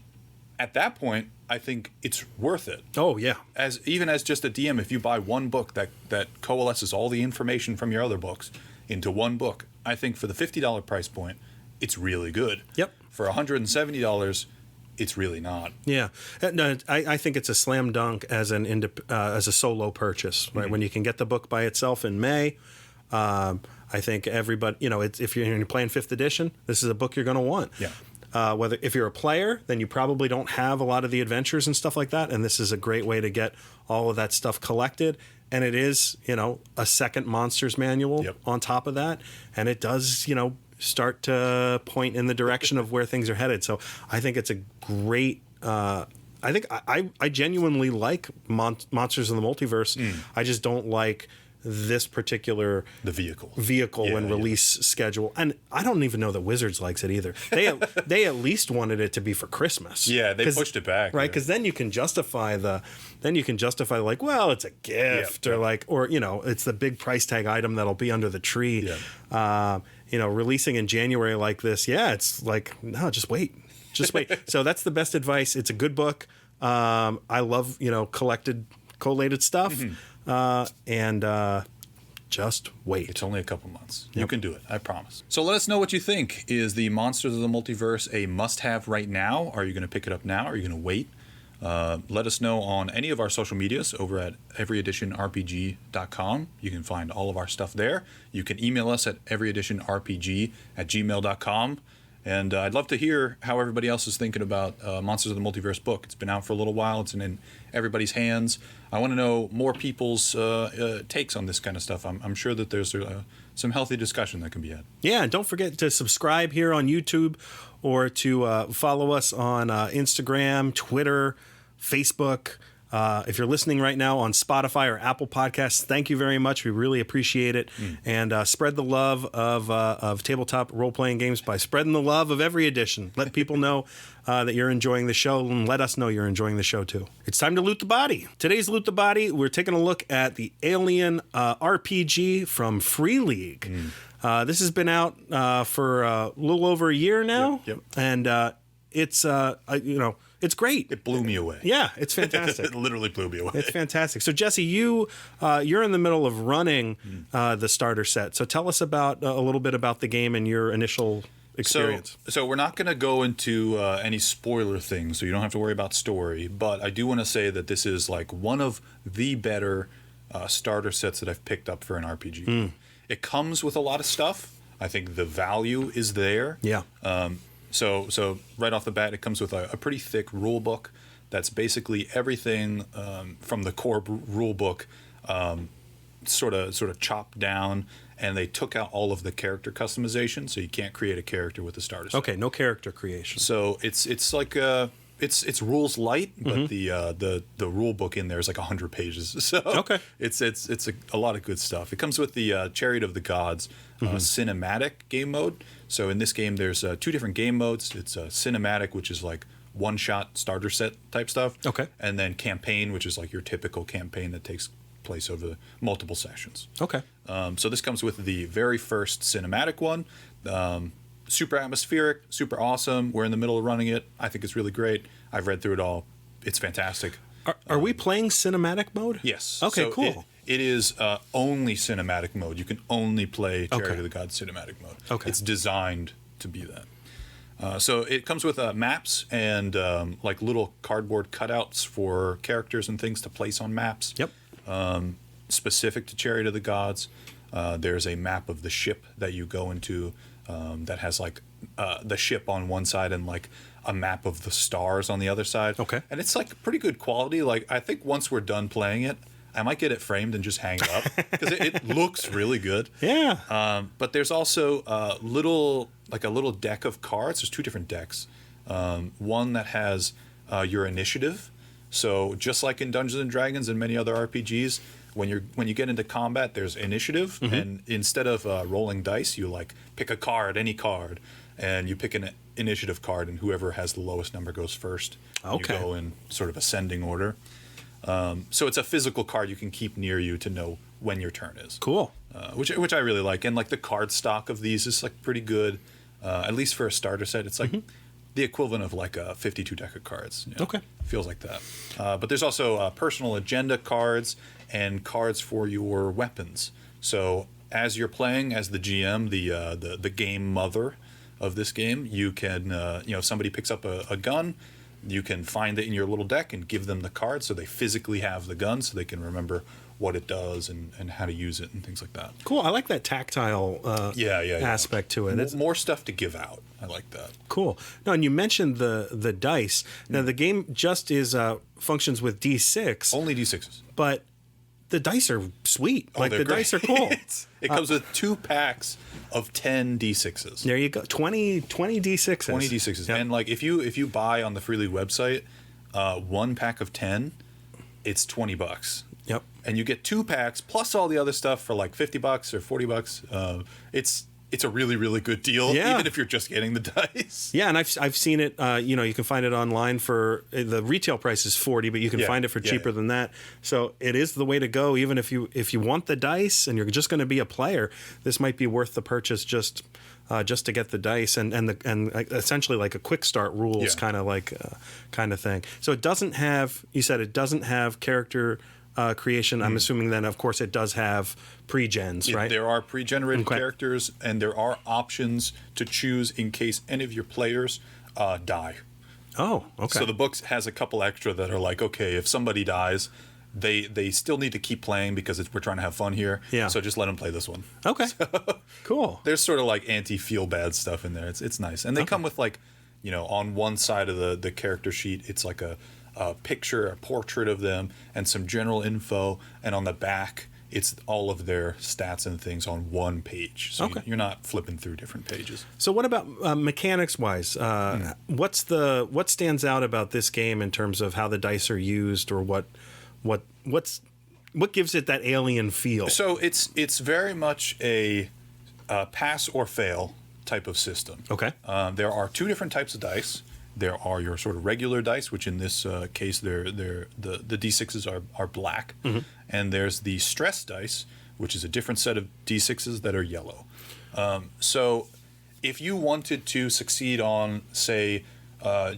at that point, I think it's worth it. Oh, yeah. Even as just a DM, if you buy one book that coalesces all the information from your other books into one book, I think for the $50 price point, it's really good. Yep. For $170, it's really not. Yeah. No, I think it's a slam dunk as as a solo purchase, right? When you can get the book by itself in May, I think everybody, if you're playing 5th edition, this is a book you're going to want. Yeah. If you're a player, then you probably don't have a lot of the adventures and stuff like that, and this is a great way to get all of that stuff collected. And it is, a second Monsters manual on top of that, and it does, start to point in the direction of where things are headed. So I think it's a great. I think I genuinely like Monsters of the Multiverse. I just don't like this particular vehicle and release schedule, and I don't even know that Wizards likes it either. They at least wanted it to be for Christmas. Yeah, they pushed it back, right? Because then you can justify like, well, it's a gift, or it's the big price tag item that'll be under the tree. Releasing in January like this, it's like, no, just wait. So that's the best advice. It's a good book. I love collated stuff. And just wait. It's only a couple months. You can do it. I promise. So let us know what you think. Is the Monsters of the Multiverse a must-have right now? Are you going to pick it up now? Are you going to wait? Let us know on any of our social medias over at everyeditionrpg.com. You can find all of our stuff there. You can email us at everyeditionrpg@gmail.com. And I'd love to hear how everybody else is thinking about Monsters of the Multiverse book. It's been out for a little while. It's in everybody's hands. I want to know more people's takes on this kind of stuff. I'm sure that there's some healthy discussion that can be had. Yeah, and don't forget to subscribe here on YouTube or to follow us on Instagram, Twitter, Facebook. If you're listening right now on Spotify or Apple Podcasts, thank you very much. We really appreciate it. And spread the love of tabletop role-playing games by spreading the love of every edition. Let people know that you're enjoying the show, and let us know you're enjoying the show too. It's time to loot the body. Today's Loot the Body, we're taking a look at the Alien RPG from Free League. This has been out for a little over a year now, and it's it's great. It blew me away. Yeah, it's fantastic. It literally blew me away. It's fantastic. So Jesse, you're in the middle of running the starter set. So tell us about a little bit about the game and your initial experience. So we're not going to go into any spoiler things, so you don't have to worry about story. But I do want to say that this is like one of the better starter sets that I've picked up for an RPG. It comes with a lot of stuff. I think the value is there. Yeah. So right off the bat, it comes with a pretty thick rule book that's basically everything from the core rule book sort of chopped down, and they took out all of the character customization, so you can't create a character with the starter set. Okay, no character creation. So it's like it's rules light, but the rule book in there is like 100 pages. So it's a lot of good stuff. It comes with the Chariot of the Gods cinematic game mode. So in this game, there's 2 different game modes. It's cinematic, which is like one-shot starter set type stuff. Okay. And then campaign, which is like your typical campaign that takes place over multiple sessions. Okay. So this comes with the very first cinematic one. Super atmospheric, super awesome. We're in the middle of running it. I think it's really great. I've read through it all. It's fantastic. Are we playing cinematic mode? Yes. Okay, so cool. It is only cinematic mode. You can only play Chariot of the Gods cinematic mode. Okay. It's designed to be that. So it comes with maps and like little cardboard cutouts for characters and things to place on maps. Yep. Specific to Chariot of the Gods. There's a map of the ship that you go into that has like the ship on one side and like a map of the stars on the other side. Okay. And it's like pretty good quality. Like I think once we're done playing it, I might get it framed and just hang it up because it looks really good. Yeah. But there's also a little deck of cards. There's 2 different decks. One that has your initiative. So just like in Dungeons and Dragons and many other RPGs, when you get into combat, there's initiative, and instead of rolling dice, you like pick a card, any card, and you pick an initiative card, and whoever has the lowest number goes first. Okay. You go in sort of ascending order. So it's a physical card you can keep near you to know when your turn is. Cool. Which I really like, and like the card stock of these is like pretty good, at least for a starter set. It's like the equivalent of like a 52 deck of cards. You know? Okay. Feels like that. But there's also personal agenda cards and cards for your weapons. So as you're playing as the GM, the game mother of this game, you can if somebody picks up a gun, you can find it in your little deck and give them the card so they physically have the gun so they can remember what it does and how to use it and things like that. Cool. I like that tactile aspect to it. It's More stuff to give out. I like that. cool. No, and you mentioned the dice. Now the game just functions with D6, Only D6s. but the dice are sweet. Like they're the dice are great. cool. It comes with 2 packs of 10 D6s. There you go. 20 D6s. 20 D6s. Yep. And like if you buy on the Freely website 1 pack of 10, it's $20. Yep. And you get 2 packs plus all the other stuff for like $50 or $40. It's a really, really good deal, Yeah. even if you're just getting the dice. Yeah, and I've seen it. You can find it online for the retail price is $40, but you can find it for cheaper than that. So it is the way to go. Even if you want the dice and you're just going to be a player, this might be worth the purchase just to get the dice and essentially like a quick start rules kind of thing. So it doesn't have. You said it doesn't have character creation. I'm assuming then, of course, it does have pre-gens, right? There are pre-generated characters, and there are options to choose in case any of your players die. Oh, okay. So the book has a couple extra that are like, okay, if somebody dies, they still need to keep playing because we're trying to have fun here. Yeah. So just let them play this one. Okay. Cool. There's sort of like anti-feel-bad stuff in there. It's nice. And they come with like, on one side of the character sheet, it's like a picture, a portrait of them, and some general info. And on the back, it's all of their stats and things on one page. So you're not flipping through different pages. So what about mechanics-wise? What stands out about this game in terms of how the dice are used, or what gives it that alien feel? So it's very much a pass or fail type of system. Okay. There are 2 different types of dice. There are your sort of regular dice, which in this case, the D6s are black. And there's the stress dice, which is a different set of D6s that are yellow. So if you wanted to succeed on, say,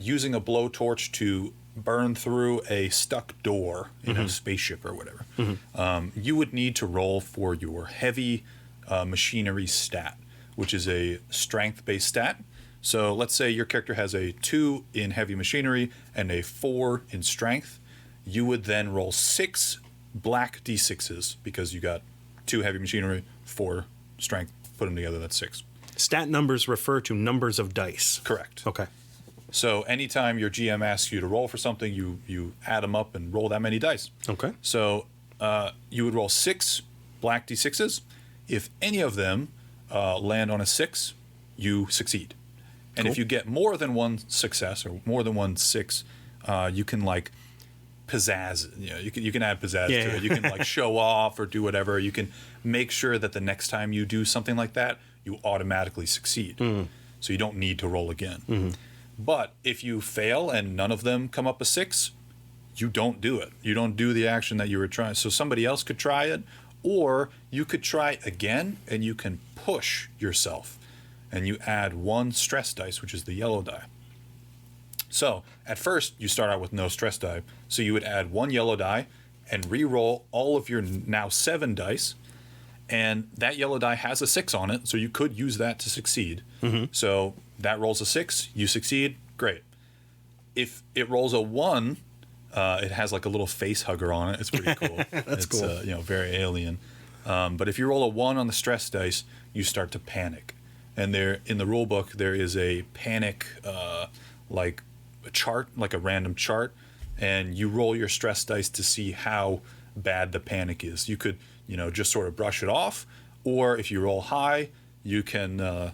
using a blowtorch to burn through a stuck door in a spaceship or whatever, you would need to roll for your heavy machinery stat, which is a strength-based stat. So let's say your character has a 2 in heavy machinery and a 4 in strength. You would then roll 6 black D6s because you got 2 heavy machinery, 4 strength. Put them together, that's 6. Stat numbers refer to numbers of dice. Correct. Okay. So anytime your GM asks you to roll for something, you add them up and roll that many dice. Okay. So you would roll 6 black D6s. If any of them land on a 6, you succeed. And if you get more than one success or more than one 6, you can like pizzazz. You can add pizzazz to it. You can like show off or do whatever. You can make sure that the next time you do something like that, you automatically succeed. So you don't need to roll again. But if you fail and none of them come up a 6, you don't do it. You don't do the action that you were trying. So somebody else could try it, or you could try again and you can push yourself and you add 1 stress dice, which is the yellow die. So at first you start out with no stress die. So you would add 1 yellow die and re-roll all of your now 7 dice. And that yellow die has a 6 on it, so you could use that to succeed. So that rolls a 6, you succeed, great. If it rolls a 1, it has like a little face hugger on it. It's pretty cool. That's cool. Very alien. But if you roll a 1 on the stress dice, you start to panic. And there in the rule book, there is a panic like a chart, like a random chart, and you roll your stress dice to see how bad the panic is. You could just sort of brush it off, or if you roll high, you can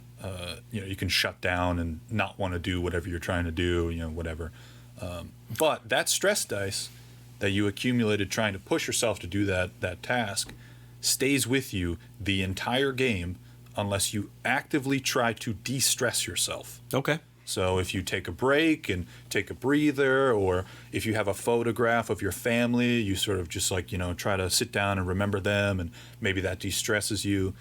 you can shut down and not want to do whatever you're trying to do, whatever. But that stress dice that you accumulated trying to push yourself to do that task stays with you the entire game unless you actively try to de-stress yourself. Okay. So if you take a break and take a breather, or if you have a photograph of your family, you sort of just like, try to sit down and remember them, and maybe that de-stresses you.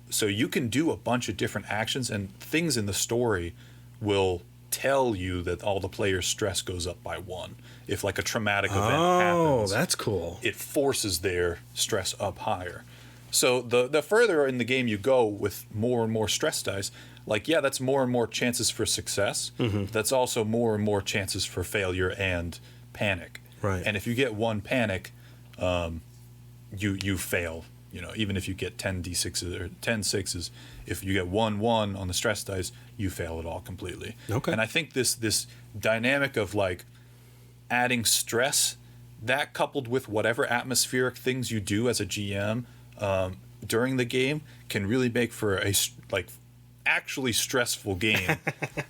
So you can do a bunch of different actions, and things in the story will tell you that all the players' stress goes up by 1. If like a traumatic event happens. Oh, that's cool. It forces their stress up higher. So the further in the game you go with more and more stress dice, that's more and more chances for success. That's also more and more chances for failure and panic. Right. And if you get 1 panic, you fail. Even if you get 10 d6s or 10 6s, if you get 1 1 on the stress dice, you fail it all completely. Okay. And I think this dynamic of like adding stress, that coupled with whatever atmospheric things you do as a GM during the game, can really make for a actually stressful game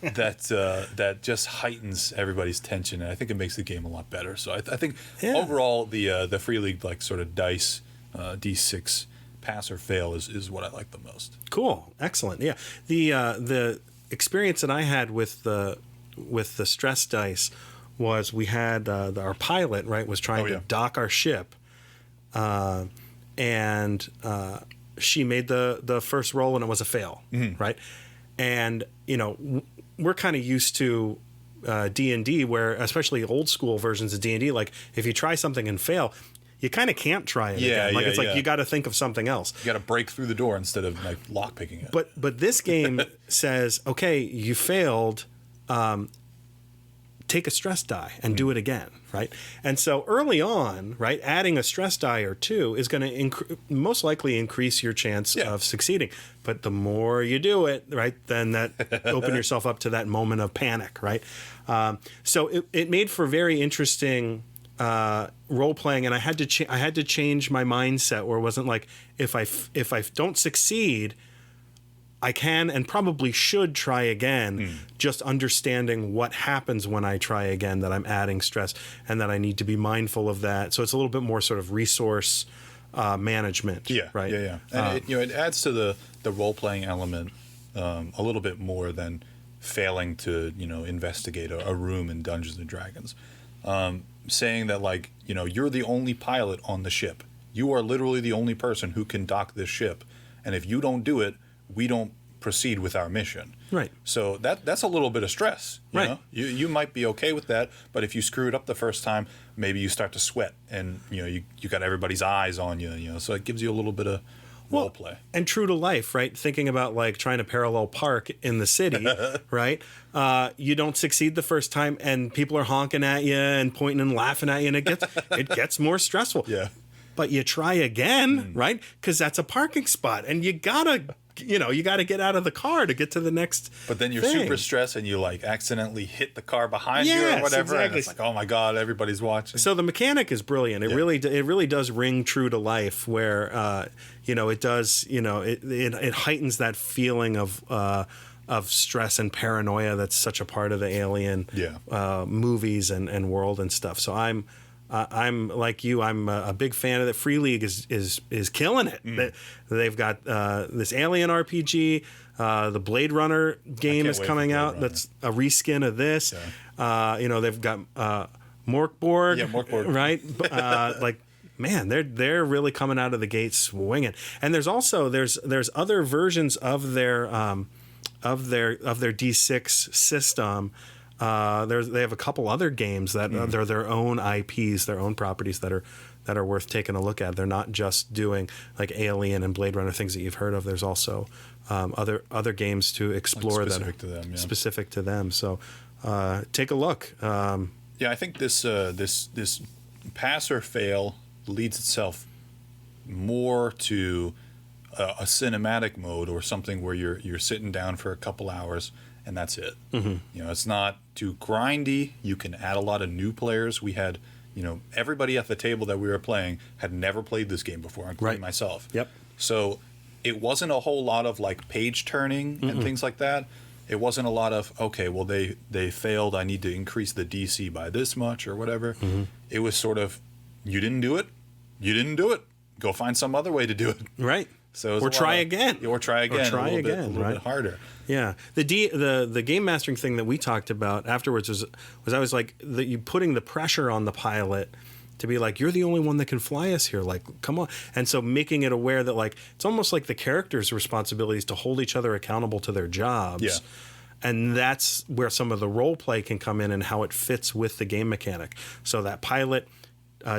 that just heightens everybody's tension, and I think it makes the game a lot better. So I think overall the Free League sort of dice D6 pass or fail is what I like the most. Cool, excellent. Yeah, the experience that I had with the stress dice was we had our pilot was trying to dock our ship, and she made the first roll and it was a fail, right? And we're kind of used to D&D, where especially old school versions of D&D, like if you try something and fail, you kind of can't try it again. Like you got to think of something else. You got to break through the door instead of like lock picking it. But this game says, okay, you failed. Take a stress die and do it again, right? And so early on, right, adding a stress die or 2 is going to most likely increase your chance of succeeding. But the more you do it, right, then that open yourself up to that moment of panic, right? So it made for very interesting role playing, and I had to change my mindset, where it wasn't like if I don't succeed, I can and probably should try again, just understanding what happens when I try again, that I'm adding stress and that I need to be mindful of that. So it's a little bit more sort of resource management. Right. And it adds to the role-playing element a little bit more than failing to, investigate a room in Dungeons & Dragons. Saying that, you're the only pilot on the ship. You are literally the only person who can dock this ship. And if you don't do it, we don't proceed with our mission. Right. So that's a little bit of stress. You know? You might be okay with that, but if you screw it up the first time, maybe you start to sweat, and you got everybody's eyes on you. So it gives you a little bit of role play. And true to life, right? Thinking about trying to parallel park in the city, right? You don't succeed the first time, and people are honking at you and pointing and laughing at you, and it gets more stressful. Yeah. But you try again, right? Because that's a parking spot, and you gotta get out of the car to get to the next. But then you're super stressed, and you accidentally hit the car behind you or whatever, exactly. and it's like, oh my god, everybody's watching. So the mechanic is brilliant. It really does ring true to life, where it does it heightens that feeling of of stress and paranoia that's such a part of the Alien movies and world and stuff. So I'm like you. I'm a big fan of it. Free League is killing it. They've got this Alien RPG. The Blade Runner game is coming out. That's a reskin of this. Yeah. They've got Morkborg. Yeah, Morkborg. Right. Like, man, they're really coming out of the gate swinging. And there's also there's other versions of their D6 system. They have a couple other games that they're their own IPs, their own properties that are worth taking a look at. They're not just doing like Alien and Blade Runner, things that you've heard of. There's also other games to explore that are specific to them. So take a look. I think this pass or fail leads itself more to a cinematic mode or something where you're sitting down for a couple hours and that's it. It's not too grindy. You can add a lot of new players. We had, everybody at the table that we were playing had never played this game before, including myself. Yep. So it wasn't a whole lot of like page turning and things like that. It wasn't a lot of, okay, well, they failed. I need to increase the DC by this much or whatever. It was sort of, you didn't do it. You didn't do it. Go find some other way to do it. Right. So or try again. Or try again. A little bit harder. Yeah. The game mastering thing that we talked about afterwards was I was like, you putting the pressure on the pilot to be like, you're the only one that can fly us here. Like, come on. And so making it aware that like, it's almost like the characters' responsibilities to hold each other accountable to their jobs. Yeah. And that's where some of the role play can come in and how it fits with the game mechanic. So that pilot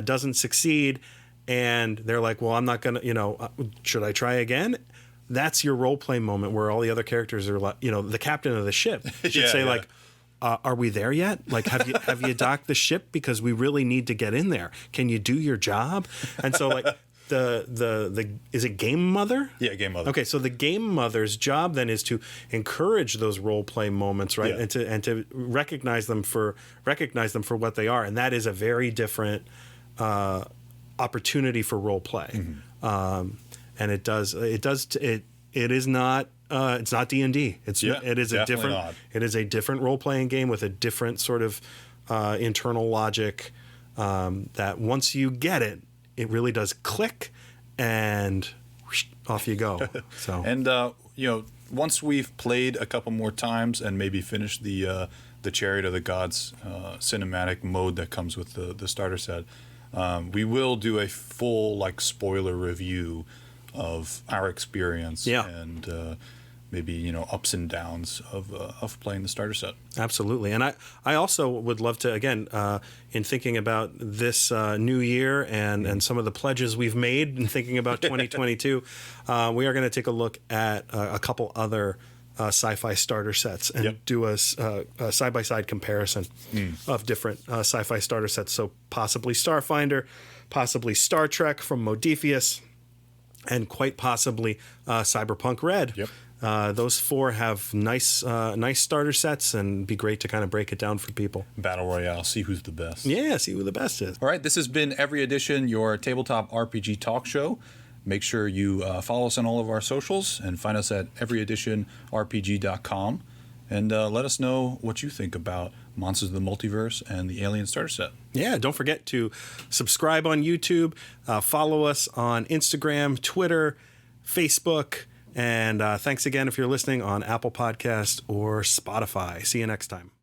doesn't succeed and they're like, well, I'm not going to, should I try again? That's your role play moment where all the other characters are like, the captain of the ship should say like, are we there yet? Like, have you docked the ship? Because we really need to get in there. Can you do your job? And so like the is it game mother? Yeah, game mother. Okay, so the game mother's job then is to encourage those role play moments, right? Yeah. And to recognize them for what they are. And that is a very different opportunity for role play. And it is not it's not D&D. It is a different role playing game with a different sort of internal logic that once you get it, it really does click and whoosh, off you go. So and once we've played a couple more times and maybe finished the Chariot of the Gods cinematic mode that comes with the starter set, we will do a full like spoiler review of our experience and maybe ups and downs of playing the starter set. Absolutely. And I also would love to, again, in thinking about this new year and some of the pledges we've made and thinking about 2022, we are going to take a look at a couple other sci-fi starter sets and do a side-by-side comparison of different sci-fi starter sets. So possibly Starfinder, possibly Star Trek from Modiphius, and quite possibly Cyberpunk Red. Yep. Those four have nice starter sets and be great to kind of break it down for people. Battle Royale, see who's the best. Yeah, see who the best is. All right, this has been Every Edition, your tabletop RPG talk show. Make sure you follow us on all of our socials and find us at everyeditionrpg.com. And let us know what you think about Monsters of the Multiverse and the Alien starter set. Yeah, don't forget to subscribe on YouTube, follow us on Instagram, Twitter, Facebook, and thanks again if you're listening on Apple Podcast or Spotify. See you next time.